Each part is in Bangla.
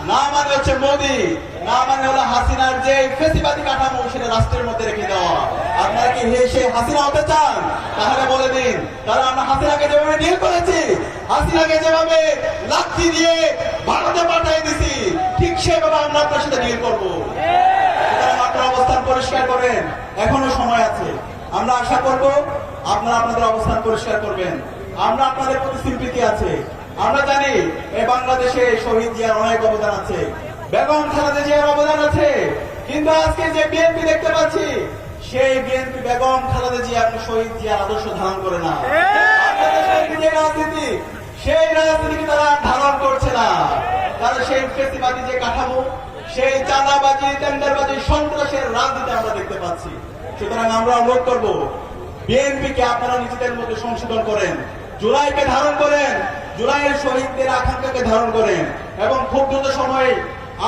না মানে হচ্ছে মোদি, না মানে হলো হাসিনার যে ফেসিবাদী কাঠামো সেটা রাষ্ট্রের মধ্যে রেখে দেওয়া। আপনারা কি সেই হাসিনা হতে চান? তাহলে বলে দিন, কারণ আমরা হাসিনাকে যেভাবে ডিল করেছি, হাসিনাকে যেভাবে লাঠি দিয়ে ভারতে পাঠিয়ে দিছি, ঠিক সেভাবে আমরা আপনার সাথে ডিল করবো। সুতরাং আপনার অবস্থান পরিষ্কার করেন, এখনো সময় আছে। আমরা আশা করব আপনারা আপনাদের অবস্থান পরিষ্কার করবেন। আমরা আপনাদের প্রতি সিম্পিতি আছে। আমরা জানি এই বাংলাদেশে শহীদ জিয়ার অনেক অবদান আছে, বেগম খালেদা জিয়ার অবদান আছে, কিন্তু আজকে যে বিএনপি দেখতে পাচ্ছি, সেই বিএনপি বেগম খালেদা জিয়া এবং শহীদ জিয়ার আদর্শ ধারণ করে না। যে রাজনীতি, সেই রাজনীতিকে তারা ধারণ করছে না। তারা সেই ফেসিবাদী যে কাঠামো, সেই চাঁদাবাজি, টেন্ডারবাজি, সন্ত্রাসের রাজনীতি আমরা দেখতে পাচ্ছি। সুতরাং আমরা অনুরোধ করব, বিএনপিকে আপনারা নিজেদের মধ্যে সংশোধন করেন, জুলাইকে ধারণ করেন, জুলাইয়ের শহীদদের আকাঙ্ক্ষাকে ধারণ করেন, এবং খুব দ্রুত সময়ে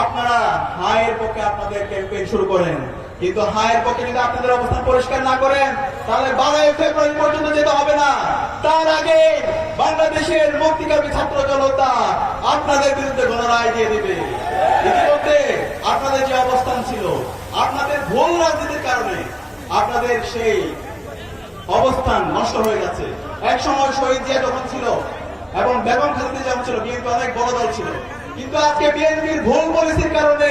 আপনারা হায়ের পক্ষে আপনাদের ক্যাম্পেইন শুরু করেন। কিন্তু হায়ের পক্ষে যদি আপনাদের অবস্থান পরিষ্কার না করেন, তাহলে 12 ফেব্রুয়ারি পর্যন্ত যেতে হবে না। তার আগে বাংলাদেশের মুক্তিকামী ছাত্র জনতা আপনাদের বিরুদ্ধে গণরায় দিয়ে দিবে। ইতিমধ্যে আপনাদের যে অবস্থান ছিল, আপনাদের ভুল রাজনীতির কারণে আপনাদের সেই অবস্থান নষ্ট হয়ে গেছে। এক সময় শহীদ জিয়া যখন ছিল এবং বেগম খালেদা যখন ছিল, বিএনপি অনেক বড় দল ছিল, কিন্তু আজকে বিএনপির ভুল পলিসির কারণে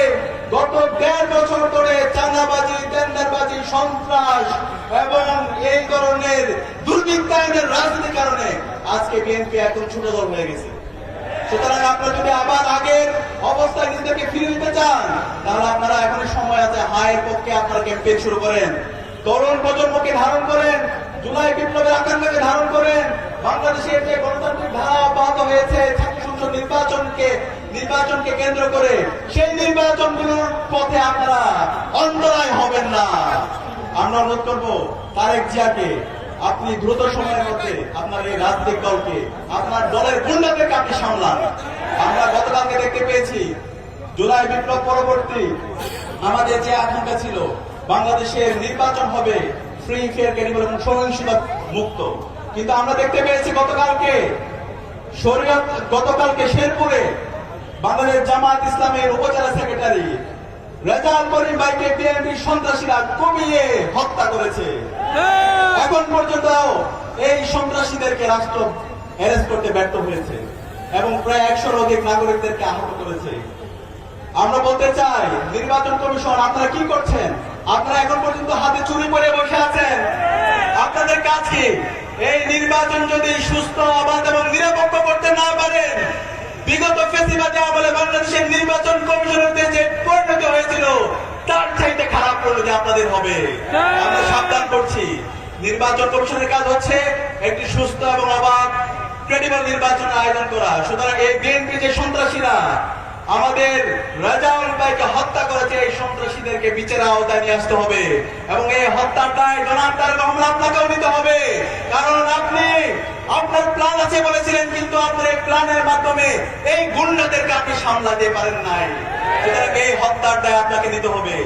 গত 1.5 বছর ধরে চাঁদাবাজি, টেন্ডারবাজি, সন্ত্রাস এবং এই ধরনের দুর্বৃত্তায়নের রাজনীতির কারণে আজকে বিএনপি এখন ছোট দল হয়ে গেছে। সুতরাং আপনারা যদি আবার আগের অবস্থায় নিজেদেরকে ফিরে নিতে চান, তাহলে আপনারা এখন সময় আছে, হায়ের পক্ষে আপনারা ক্যাম্পেইন শুরু করেন, তরুণ প্রজন্মকে ধারণ করেন, জুলাই বিপ্লবের আকাঙ্ক্ষাকে ধারণ করেন। বাংলাদেশের যে গণতান্ত্রিক ধারা অব্যাহত হয়েছে ছাত্র সংসদ নির্বাচনকে কেন্দ্র করে, সেই নির্বাচনগুলোর পথে আপনারা অন্তরায় হবেন না। আমরা অনুরোধ করব তারেক জিয়াকে, আপনি দ্রুত সময়ের মধ্যে আপনার এই রাজনৈতিক দলকে, আপনার দলের গুন্ডাদেরকে আপনি সামলান। আমরা গতকালকে দেখতে পেয়েছি, জুলাই বিপ্লব পরবর্তী আমাদের যে আকাঙ্ক্ষা ছিল, বাংলাদেশের নির্বাচন হবে ফ্রি, ফেয়ার, ক্রেডিবল এবং সহিংসতা মুক্ত, কিন্তু আমরা দেখতে পেয়েছি গতকালকে শেরপুরে বাংলাদেশ জামায়াত ইসলামের উপজেলা সেক্রেটারি রেজাউল করিম ভাইকে বিএনপি সন্ত্রাসীরা কমিয়ে হত্যা করেছে। এখন পর্যন্ত এই সন্ত্রাসীদেরকে রাষ্ট্র অ্যারেস্ট করতে ব্যর্থ হয়েছে এবং প্রায় 100-র অধিক নাগরিকদেরকে আহত করেছে। আমরা বলতে চাই, নির্বাচন কমিশন আপনারা কি করছেন? আপনারা এখন পর্যন্ত হাতে চুরি করে বসে আছেন। আপনাদের কাজ কি? এই নির্বাচন যদি সুস্থ, অবাধ এবং নিরপেক্ষ করতে না পারেন, বিগত ফেসিবাদী আমলে বাংলাদেশের নির্বাচন কমিশনের যে পরিণতি হয়েছিল, তার চাইতে খারাপ পরিণতি আপনাদের হবে। আমরা সাবধান করছি, নির্বাচন কমিশনের কাজ হচ্ছে একটি সুস্থ এবং অবাধ ক্রেডিবল নির্বাচন আয়োজন করা। সুতরাং এই বিএনপি যে সন্ত্রাসীরা আমাদের রেজাউল ভাইকে হত্যা করেছে, এই সন্ত্রাসীদেরকে বিচারের আওতায় নিয়ে আসতে হবে এবং এই হত্যাটায় জনাব তারেক রহমান আপনাকেও নিতে হবে। কারণ আপনি আপনার প্ল্যান আছে বলেছিলেন, কিন্তু আপনার এই প্ল্যানের মাধ্যমে এই গুন্ডাদেরকে আপনি সামলাতে পারেন নাই। সুতরাং এই হত্যাটায় আপনাকে নিতে হবে।